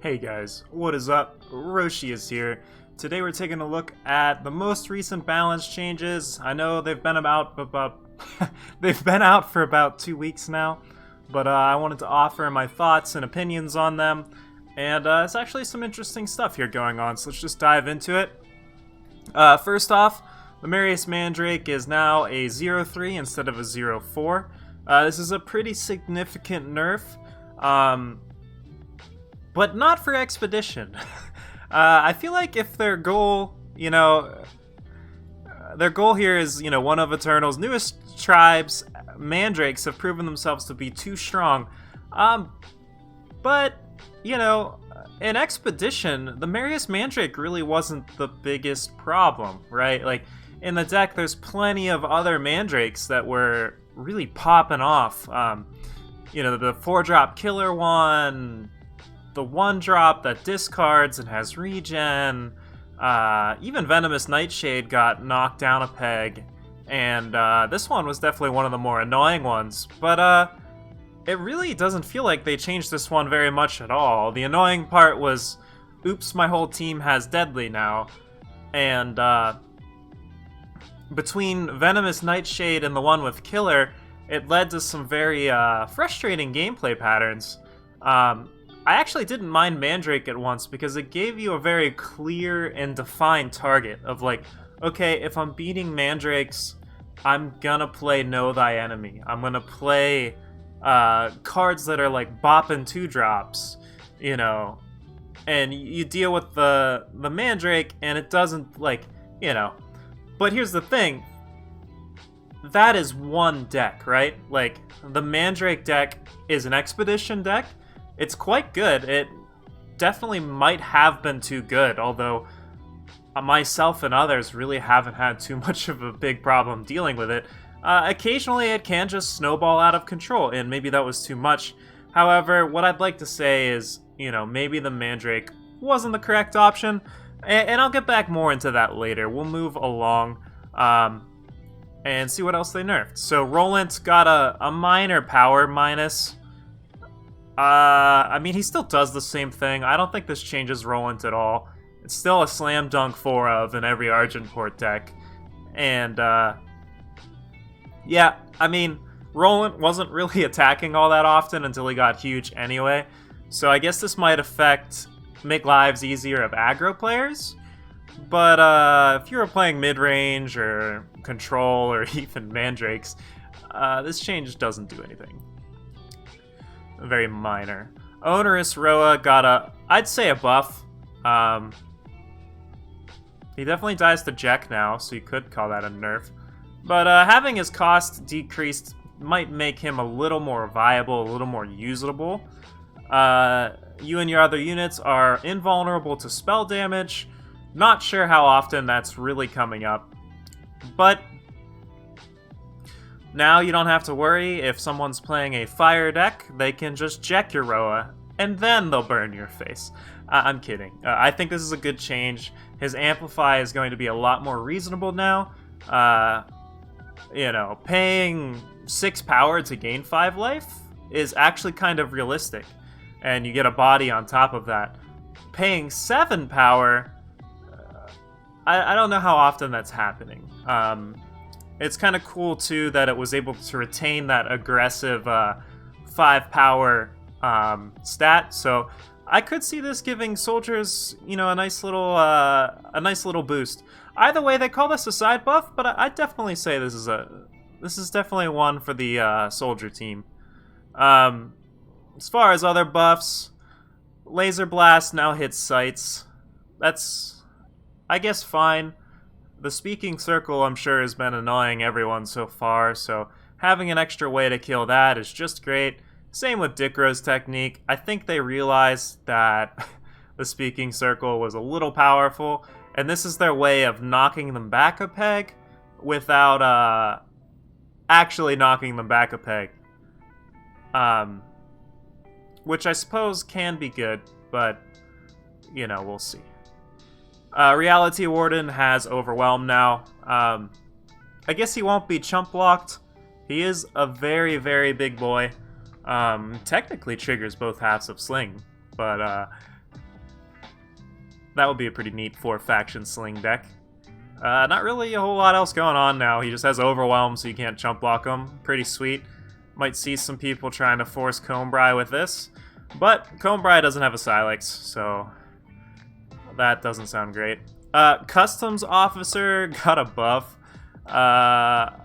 Hey guys, what is up? Roshi is here. Today we're taking a look at the most recent balance changes. I know they've been they've been out for about 2 weeks now, but I wanted to offer my thoughts and opinions on them. And it's actually some interesting stuff here going on, so let's just dive into it. First off, the Merriest Mandrake is now a 0-3 instead of a 0-4. This is a pretty significant nerf. But not for Expedition. I feel like if their goal, their goal here is, one of Eternal's newest tribes, Mandrakes have proven themselves to be too strong. But, in Expedition, the Merriest Mandrake really wasn't the biggest problem, right? Like, in the deck, there's plenty of other Mandrakes that were really popping off. The 4-drop killer one, the 1-drop that discards and has regen, even Venomous Nightshade got knocked down a peg, and this one was definitely one of the more annoying ones, but it really doesn't feel like they changed this one very much at all. The annoying part was, oops, my whole team has Deadly now, and between Venomous Nightshade and the one with Killer, it led to some very frustrating gameplay patterns. I actually didn't mind Mandrake at once because it gave you a very clear and defined target of like, okay, if I'm beating Mandrakes, I'm gonna play Know Thy Enemy. I'm gonna play cards that are like bopping 2-drops, and you deal with the Mandrake and it doesn't But here's the thing, that is one deck, right? Like, the Mandrake deck is an Expedition deck. It's quite good. It definitely might have been too good, although myself and others really haven't had too much of a big problem dealing with it. Occasionally it can just snowball out of control, and maybe that was too much. However, what I'd like to say is, maybe the Mandrake wasn't the correct option, and I'll get back more into that later. We'll move along and see what else they nerfed. So Roland got a minor power minus. He still does the same thing. I don't think this changes Roland at all. It's still a slam dunk 4 of in every Argenport deck. And, Roland wasn't really attacking all that often until he got huge anyway. So I guess this might make lives easier of aggro players. But, if you were playing mid-range or control or even Mandrakes, this change doesn't do anything. Very minor. Onerous Rowa got I'd say a buff. He definitely dies to Jack now, so you could call that a nerf. But having his cost decreased might make him a little more viable, a little more usable. You and your other units are invulnerable to spell damage. Not sure how often that's really coming up. But now you don't have to worry if someone's playing a fire deck, they can just jack your Rowa, and then they'll burn your face. I'm kidding. I think this is a good change. His Amplify is going to be a lot more reasonable now. Paying 6 power to gain 5 life is actually kind of realistic, and you get a body on top of that. Paying 7 power, I don't know how often that's happening. It's kind of cool, too, that it was able to retain that aggressive 5 power stat. So I could see this giving soldiers, a nice little boost. Either way, they call this a side buff, but I'd definitely say this is definitely one for the soldier team. As far as other buffs, Laser Blast now hits sights. That's, I guess, fine. The Speaking Circle, I'm sure, has been annoying everyone so far, so having an extra way to kill that is just great. Same with Dicro's technique. I think they realized that the Speaking Circle was a little powerful, and this is their way of knocking them back a peg without actually knocking them back a peg. Which I suppose can be good, but, we'll see. Reality Warden has Overwhelm now. I guess he won't be chump blocked. He is a very, very big boy. Technically triggers both halves of Sling, but That would be a pretty neat 4-faction sling deck. Not really a whole lot else going on now. He just has Overwhelm, so you can't chump block him. Pretty sweet. Might see some people trying to force Combri with this. But Combri doesn't have a Silex, so that doesn't sound great. Customs Officer got a buff. But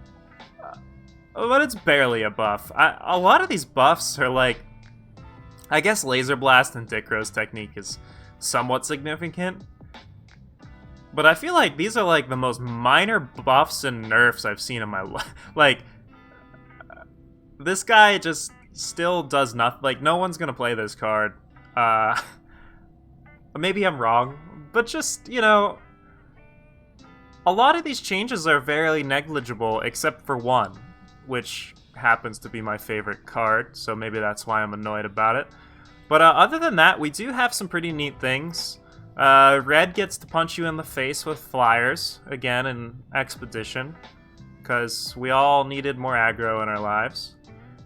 it's barely a buff. A lot of these buffs are like... I guess Laser Blast and Dick Rose technique is somewhat significant. But I feel like these are like the most minor buffs and nerfs I've seen in my life. Like, this guy just still does nothing. Like, no one's gonna play this card. Maybe I'm wrong, but just, you know, a lot of these changes are very negligible except for one, which happens to be my favorite card, so maybe that's why I'm annoyed about it. But other than that, we do have some pretty neat things. Red gets to punch you in the face with flyers, again, in Expedition, because we all needed more aggro in our lives.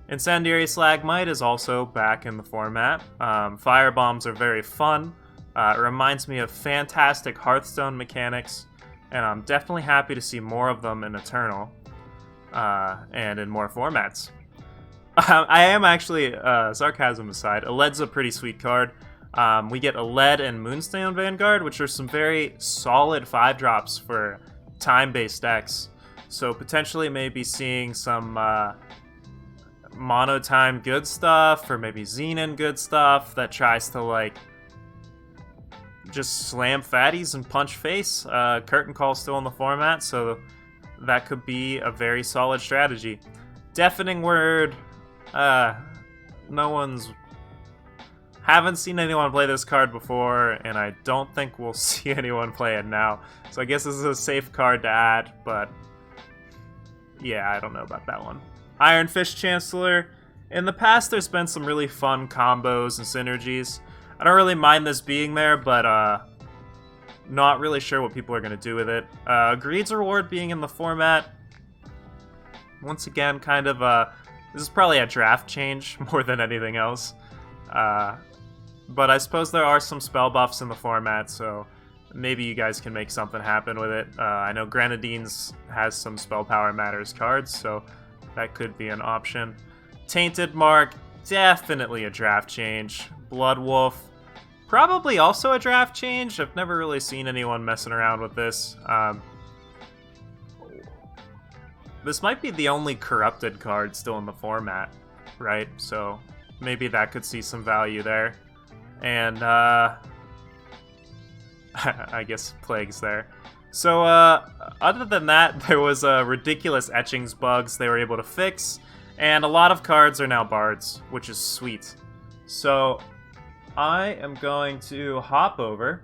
Incendiary Slagmite is also back in the format. Firebombs are very fun. It reminds me of fantastic Hearthstone mechanics, and I'm definitely happy to see more of them in Eternal, and in more formats. I am actually, sarcasm aside, Aled's a pretty sweet card. We get Aled and Moonstone Vanguard, which are some very solid 5-drops for time-based decks. So potentially maybe seeing some mono-time good stuff, or maybe Xenon good stuff that tries to, like, just slam fatties and punch face. Curtain Call's still in the format, so that could be a very solid strategy. Deafening Word, haven't seen anyone play this card before, and I don't think we'll see anyone play it now. So I guess this is a safe card to add, but yeah, I don't know about that one. Iron Fist Chancellor. In the past, there's been some really fun combos and synergies. I don't really mind this being there, but not really sure what people are going to do with it. Greed's Reward being in the format. Once again, kind of this is probably a draft change more than anything else. But I suppose there are some spell buffs in the format, so maybe you guys can make something happen with it. I know Grenadines has some Spell Power Matters cards, so that could be an option. Tainted Mark, definitely a draft change. Blood Wolf, probably also a draft change. I've never really seen anyone messing around with this. This might be the only corrupted card still in the format, right? So maybe that could see some value there. And I guess Plague's there. So other than that, there was ridiculous etchings bugs they were able to fix, and a lot of cards are now bards, which is sweet. So I am going to hop over,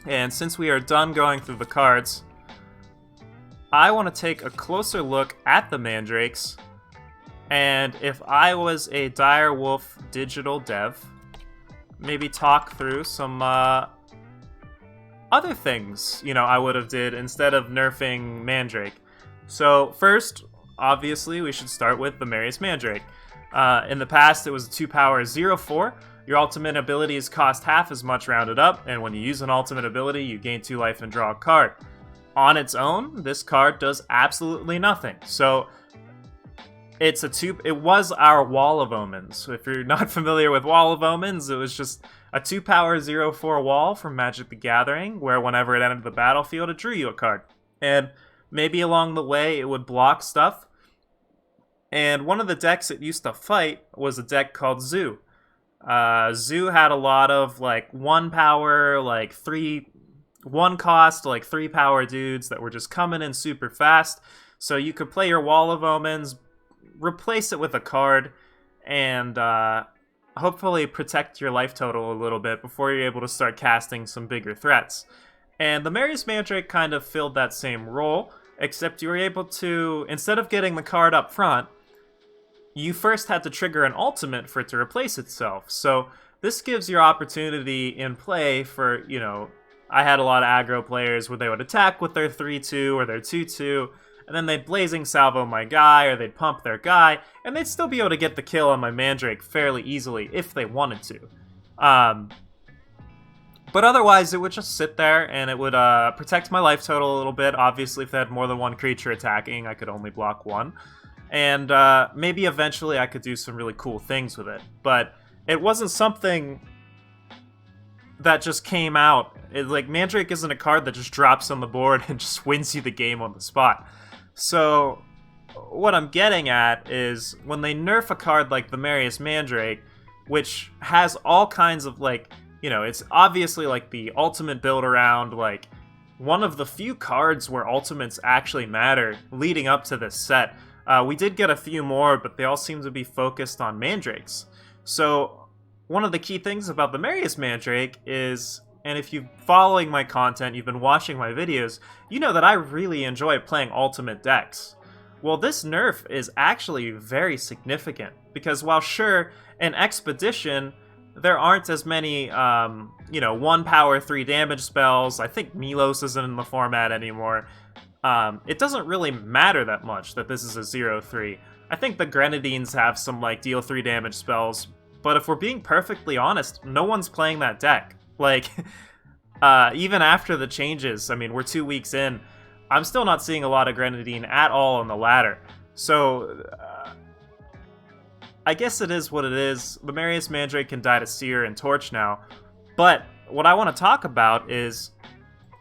and since we are done going through the cards, I want to take a closer look at the Mandrakes, and if I was a Dire Wolf digital dev, maybe talk through some other things, you know, I would have did instead of nerfing Mandrake. So first, obviously, we should start with the Merriest Mandrake. In the past, it was a 2-power 0/4. Your ultimate abilities cost half as much rounded up, and when you use an ultimate ability, you gain 2 life and draw a card. On its own, this card does absolutely nothing. So it was our Wall of Omens. So if you're not familiar with Wall of Omens, it was just a 2-power 0/4 wall from Magic the Gathering, where whenever it entered the battlefield, it drew you a card. And maybe along the way, it would block stuff. And one of the decks it used to fight was a deck called Zoo. Zoo had a lot of, like, 1-power, like, 1-cost, like, 3-power dudes that were just coming in super fast. So you could play your Wall of Omens, replace it with a card, and hopefully protect your life total a little bit before you're able to start casting some bigger threats. And the Merriest Mandrake kind of filled that same role, except you were able to, instead of getting the card up front, you first had to trigger an ultimate for it to replace itself. So this gives your opportunity in play for, you know, I had a lot of aggro players where they would attack with their 3/2 or their 2/2, and then they'd Blazing Salvo my guy, or they'd pump their guy, and they'd still be able to get the kill on my Mandrake fairly easily if they wanted to. But otherwise, it would just sit there, and it would protect my life total a little bit. Obviously, if they had more than one creature attacking, I could only block one. And maybe eventually I could do some really cool things with it. But it wasn't something that just came out. Like, Mandrake isn't a card that just drops on the board and just wins you the game on the spot. So what I'm getting at is when they nerf a card like the Merriest Mandrake, which has all kinds of, like, you know, it's obviously like the ultimate build around, like one of the few cards where ultimates actually matter leading up to this set. We did get a few more, but they all seem to be focused on Mandrakes. So one of the key things about the Merriest Mandrake is, and if you're following my content, you've been watching my videos, you know that I really enjoy playing ultimate decks. Well, this nerf is actually very significant, because while sure, in Expedition, there aren't as many, 1 power, 3 damage spells. I think Milos isn't in the format anymore. It doesn't really matter that much that this is a 0/3. I think the Grenadines have some, like, deal 3 damage spells, but if we're being perfectly honest, no one's playing that deck. Like, even after the changes, I mean, we're 2 weeks in, I'm still not seeing a lot of Grenadine at all on the ladder. So, I guess it is what it is. The Merriest Mandrake can die to Seer and Torch now. But what I want to talk about is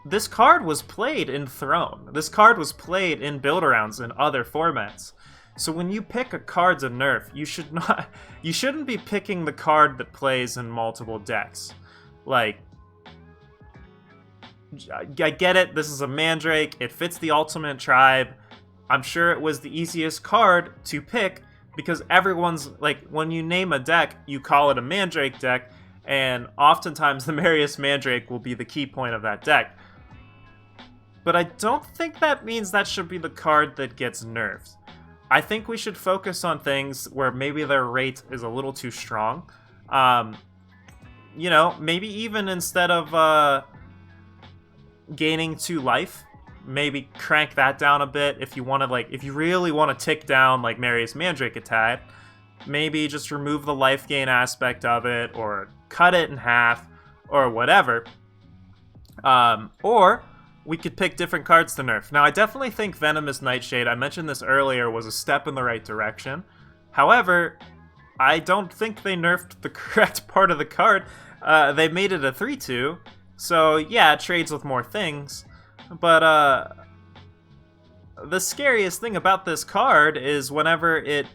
this card was played in Throne. This card was played in build-arounds in other formats. So when you pick a card to nerf, you shouldn't be picking the card that plays in multiple decks. Like, I get it, this is a Mandrake, it fits the Ultimate Tribe. I'm sure it was the easiest card to pick because everyone's, like, when you name a deck, you call it a Mandrake deck, and oftentimes the Merriest Mandrake will be the key point of that deck. But I don't think that means that should be the card that gets nerfed. I think we should focus on things where maybe their rate is a little too strong. Maybe even instead of gaining 2 life, maybe crank that down a bit. If you want to, like, if you really want to tick down like Merriest Mandrake attack, maybe just remove the life gain aspect of it, or cut it in half, or whatever. Or we could pick different cards to nerf. Now, I definitely think Venomous Nightshade, I mentioned this earlier, was a step in the right direction. However, I don't think they nerfed the correct part of the card. They made it a 3/2, so yeah, it trades with more things. But the scariest thing about this card is whenever it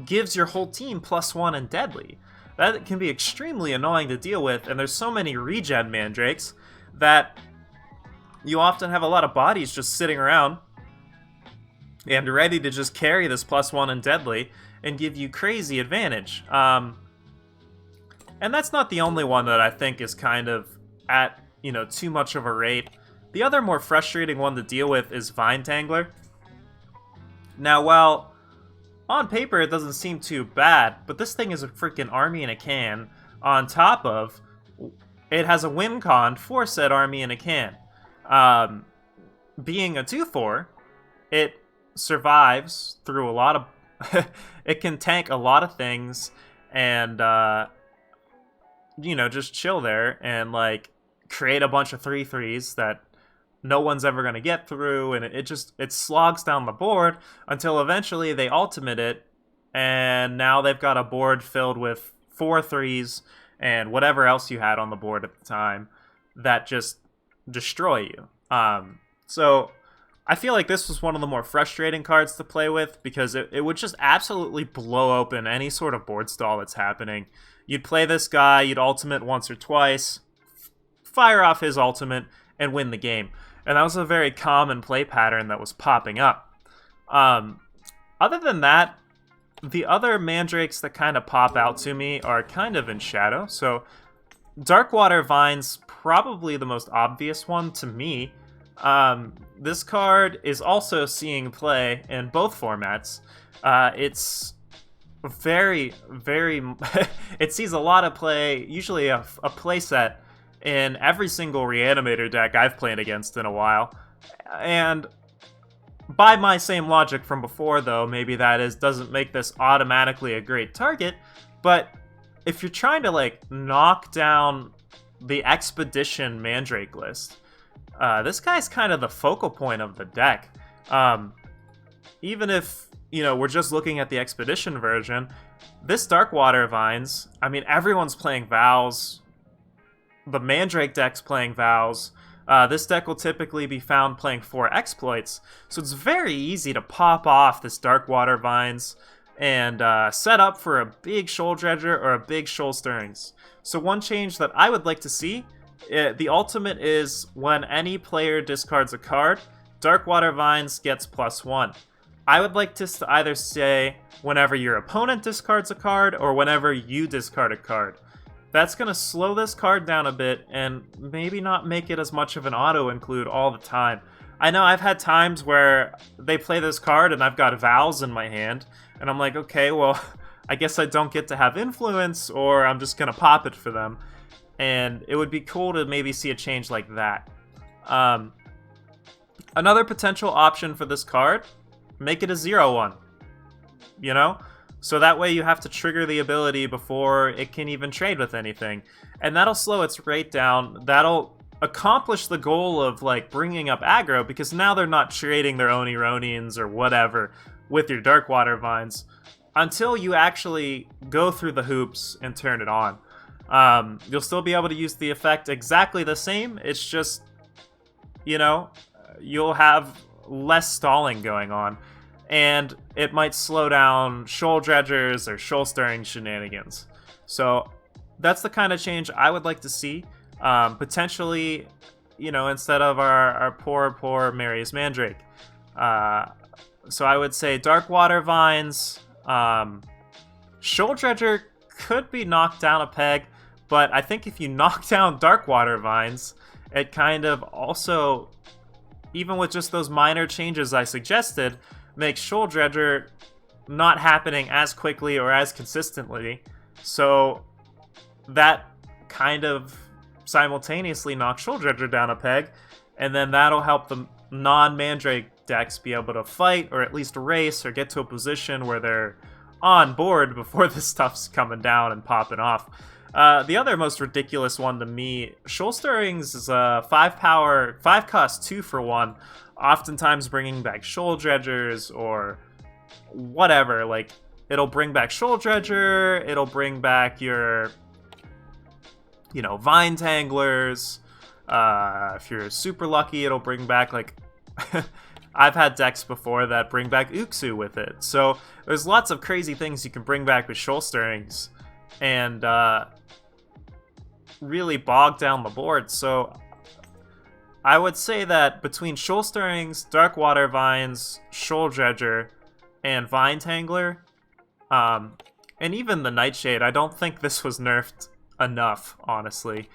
gives your whole team +1 and deadly. That can be extremely annoying to deal with, and there's so many regen Mandrakes that you often have a lot of bodies just sitting around and ready to just carry this +1 and deadly and give you crazy advantage. And that's not the only one that I think is kind of at, too much of a rate. The other more frustrating one to deal with is Vine Tangler. Now, while on paper it doesn't seem too bad, but this thing is a freaking army in a can. On top of, it has a win con for said army in a can. Being a 2/4, it survives through a lot of... it can tank a lot of things and, just chill there and, like, create a bunch of 3/3s that no one's ever going to get through, and it slogs down the board until eventually they ultimate it, and now they've got a board filled with 4/3s and whatever else you had on the board at the time that just destroy you. So I feel like this was one of the more frustrating cards to play with because it would just absolutely blow open any sort of board stall that's happening. You'd play this guy, you'd ultimate once or twice, fire off his ultimate, and win the game. And that was a very common play pattern that was popping up. Other than that, the other Mandrakes that kind of pop out to me are kind of in shadow. So Darkwater Vine's probably the most obvious one to me. This card is also seeing play in both formats. It's very, very... it sees a lot of play, usually a play set in every single Reanimator deck I've played against in a while. And by my same logic from before, though, maybe that doesn't make this automatically a great target, but if you're trying to, like, knock down the Expedition Mandrake list. This guy's kind of the focal point of the deck. Even if, you know, we're just looking at the Expedition version, this Darkwater Vines, I mean, everyone's playing Vows. The Mandrake deck's playing Vows. This deck will typically be found playing 4 Exploits, so it's very easy to pop off this Darkwater Vines and set up for a big Shoal Dredger or a big Shoal Stirrings. So one change that I would like to see, the ultimate is when any player discards a card, Darkwater Vines gets +1. I would like to either say whenever your opponent discards a card or whenever you discard a card. That's going to slow this card down a bit and maybe not make it as much of an auto-include all the time. I know I've had times where they play this card and I've got Vows in my hand, and I'm like, okay, well, I guess I don't get to have influence, or I'm just going to pop it for them. And it would be cool to maybe see a change like that. Another potential option for this card, make it a 0/1. You know? So that way you have to trigger the ability before it can even trade with anything. And that'll slow its rate down. That'll accomplish the goal of, like, bringing up aggro, because now they're not trading their own Ironians or whatever with your Darkwater Vines until you actually go through the hoops and turn it on. You'll still be able to use the effect exactly the same. It's just, you know, you'll have less stalling going on. And it might slow down Shoal Dredgers or Shoal Stirring shenanigans. So that's the kind of change I would like to see. Potentially, you know, instead of our poor Merriest Mandrake. So I would say Darkwater Vines. Shoal Dredger could be knocked down a peg, but I think if you knock down Darkwater Vines, it kind of also, even with just those minor changes I suggested, makes Shoal Dredger not happening as quickly or as consistently. So that kind of simultaneously knocks Shoal Dredger down a peg, and then that'll help the non-Mandrake decks be able to fight, or at least race, or get to a position where they're on board before this stuff's coming down and popping off. The other most ridiculous one to me, Shoal Stirrings is a 5 cost 2 for 1, oftentimes bringing back Shoal Dredgers or whatever. Like, it'll bring back Shoal Dredger, it'll bring back your, you know, Vine Tanglers. If you're super lucky, it'll bring back, like, I've had decks before that bring back Uxu with it. So there's lots of crazy things you can bring back with Shoal Stirrings and really bog down the board. So I would say that between Shoal Stirrings, Darkwater Vines, Shoal Dredger, and Vine Tangler, and even the Nightshade, I don't think this was nerfed enough, honestly.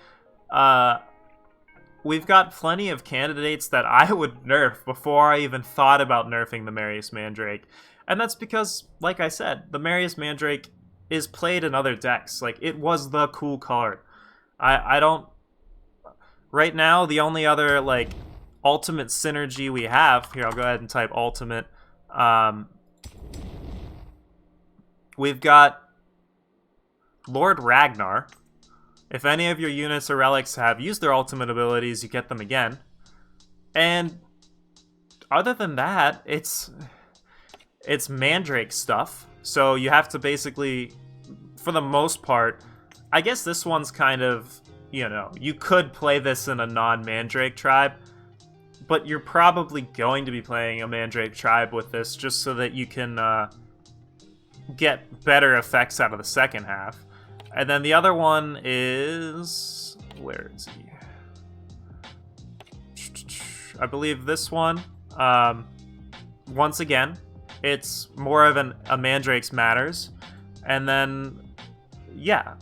We've got plenty of candidates that I would nerf before I even thought about nerfing the Merriest Mandrake. And that's because, like I said, the Merriest Mandrake is played in other decks. Like, it was the cool card. I don't... Right now, the only other, like, ultimate synergy we have... Here, I'll go ahead and type ultimate. We've got Lord Ragnar. If any of your units or relics have used their ultimate abilities, you get them again. And other than that, it's Mandrake stuff. So you have to basically, for the most part, I guess this one's kind of, you know, you could play this in a non-Mandrake tribe, but you're probably going to be playing a Mandrake tribe with this just so that you can get better effects out of the second half. And then the other one is... Where is he? I believe this one. Once again, it's more of a Mandrake's Matters. And then, yeah,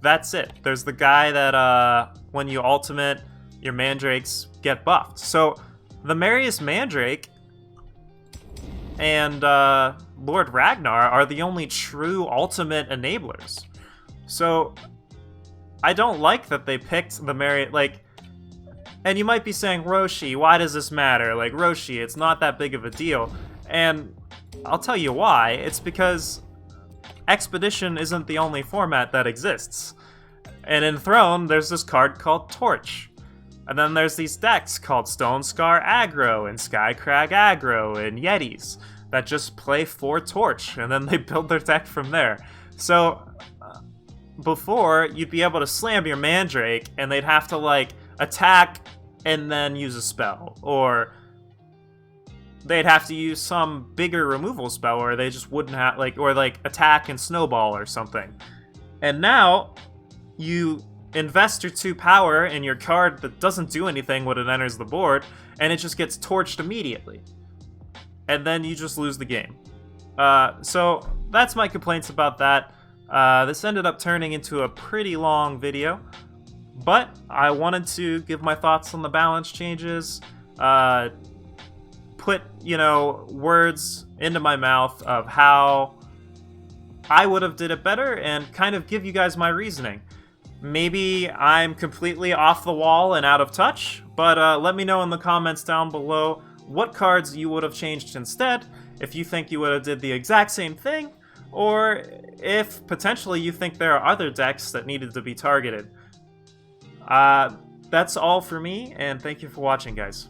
that's it. There's the guy that when you ultimate, your Mandrakes get buffed. So the Merriest Mandrake and Lord Ragnar are the only true ultimate enablers. So, I don't like that they picked the Merriest, like, and you might be saying, Roshi, why does this matter? Like, Roshi, it's not that big of a deal. And I'll tell you why. It's because Expedition isn't the only format that exists. And in Throne, there's this card called Torch. And then there's these decks called Stone Scar Aggro and Skycrag Aggro and Yetis that just play for Torch, and then they build their deck from there. So before, you'd be able to slam your Mandrake, and they'd have to like attack and then use a spell, or they'd have to use some bigger removal spell, or they just wouldn't have or attack and snowball or something. And now you invest your 2 power in your card that doesn't do anything when it enters the board, and it just gets torched immediately. And then you just lose the game. So that's my complaints about that. This ended up turning into a pretty long video, but I wanted to give my thoughts on the balance changes, put, words into my mouth of how I would have did it better, and kind of give you guys my reasoning. Maybe I'm completely off the wall and out of touch, but let me know in the comments down below what cards you would have changed instead, if you think you would have did the exact same thing, or if potentially you think there are other decks that needed to be targeted. That's all for me, and thank you for watching, guys.